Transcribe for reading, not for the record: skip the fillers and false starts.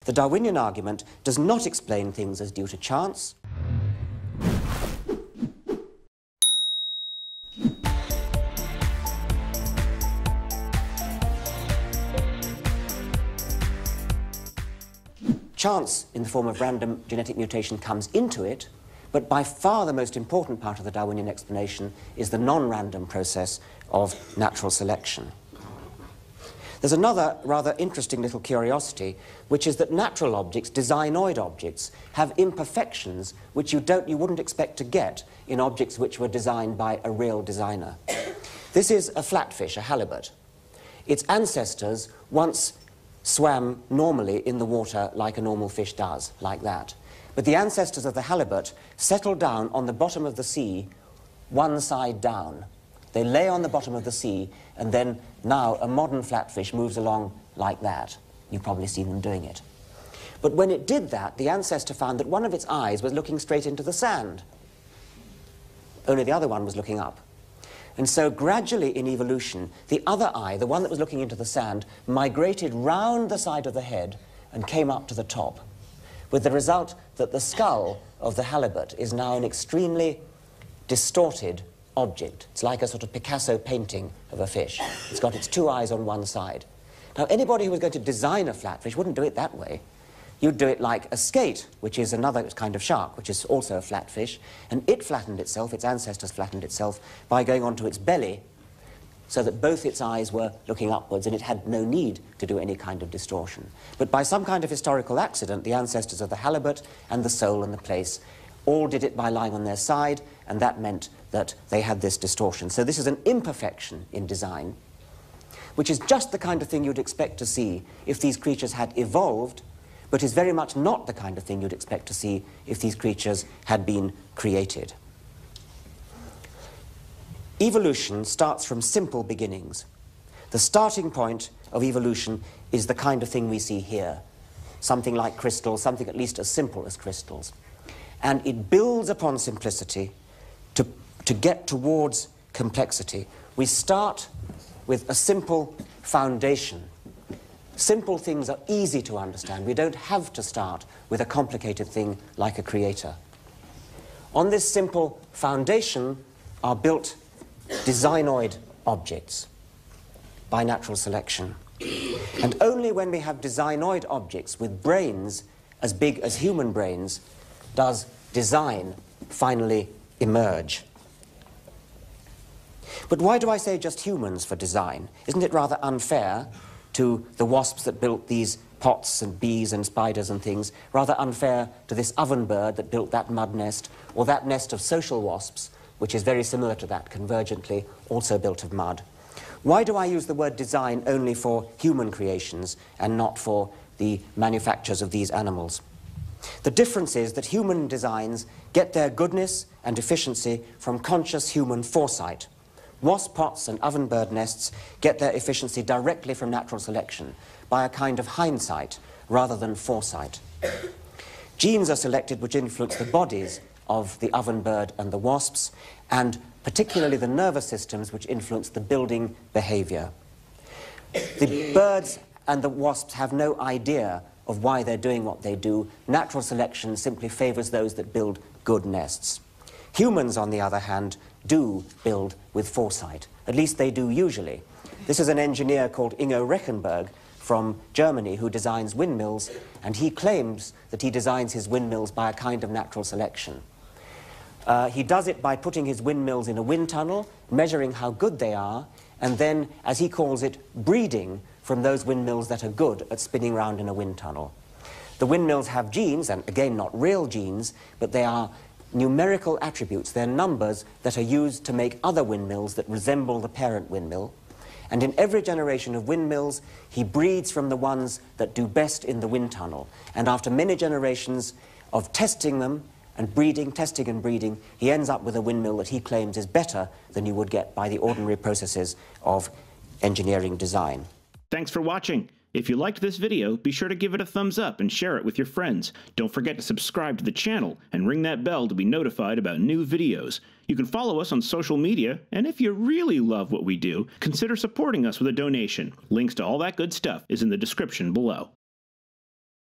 the Darwinian argument does not explain things as due to chance. Chance, in the form of random genetic mutation, comes into it, but by far the most important part of the Darwinian explanation is the non-random process of natural selection. There's another rather interesting little curiosity, which is that natural objects, designoid objects, have imperfections which you wouldn't expect to get in objects which were designed by a real designer. This is a flatfish, a halibut. Its ancestors once swam normally in the water like a normal fish does, like that. But the ancestors of the halibut settled down on the bottom of the sea, one side down. They lay on the bottom of the sea, and then now a modern flatfish moves along like that. You've probably seen them doing it. But when it did that, the ancestor found that one of its eyes was looking straight into the sand. Only the other one was looking up. And so gradually in evolution, the other eye, the one that was looking into the sand, migrated round the side of the head and came up to the top, with the result that the skull of the halibut is now an extremely distorted object. It's like a sort of Picasso painting of a fish. It's got its two eyes on one side. Now, anybody who was going to design a flatfish wouldn't do it that way. You'd do it like a skate, which is another kind of shark, which is also a flatfish, and it flattened itself, its ancestors flattened itself, by going onto its belly, so that both its eyes were looking upwards, and it had no need to do any kind of distortion. But by some kind of historical accident, the ancestors of the halibut and the sole and the plaice all did it by lying on their side, and that meant that they had this distortion. So this is an imperfection in design, which is just the kind of thing you'd expect to see if these creatures had evolved, but is very much not the kind of thing you'd expect to see if these creatures had been created. Evolution starts from simple beginnings. The starting point of evolution is the kind of thing we see here, something like crystals, something at least as simple as crystals. And it builds upon simplicity to get towards complexity. We start with a simple foundation. Simple things are easy to understand. We don't have to start with a complicated thing like a creator. On this simple foundation are built designoid objects by natural selection. And only when we have designoid objects with brains as big as human brains does design finally emerge. But why do I say just humans for design? Isn't it rather unfair to the wasps that built these pots and bees and spiders and things, rather unfair to this oven bird that built that mud nest, or that nest of social wasps, which is very similar to that, convergently, also built of mud? Why do I use the word design only for human creations and not for the manufactures of these animals? The difference is that human designs get their goodness and efficiency from conscious human foresight. Wasp pots and ovenbird nests get their efficiency directly from natural selection, by a kind of hindsight rather than foresight. Genes are selected which influence the bodies of the ovenbird and the wasps, and particularly the nervous systems which influence the building behavior. The birds and the wasps have no idea of why they're doing what they do. Natural selection simply favors those that build good nests. Humans, on the other hand, do build with foresight. At least they do usually. This is an engineer called Ingo Rechenberg from Germany who designs windmills, and he claims that he designs his windmills by a kind of natural selection. He does it by putting his windmills in a wind tunnel, measuring how good they are, and then, as he calls it, breeding from those windmills that are good at spinning round in a wind tunnel. The windmills have genes, and again not real genes, but they are numerical attributes. They're numbers that are used to make other windmills that resemble the parent windmill. And in every generation of windmills, he breeds from the ones that do best in the wind tunnel. And after many generations of testing them and breeding, testing and breeding, he ends up with a windmill that he claims is better than you would get by the ordinary processes of engineering design. Thanks for watching. If you liked this video, be sure to give it a thumbs up and share it with your friends. Don't forget to subscribe to the channel and ring that bell to be notified about new videos. You can follow us on social media, and if you really love what we do, consider supporting us with a donation. Links to all that good stuff is in the description below.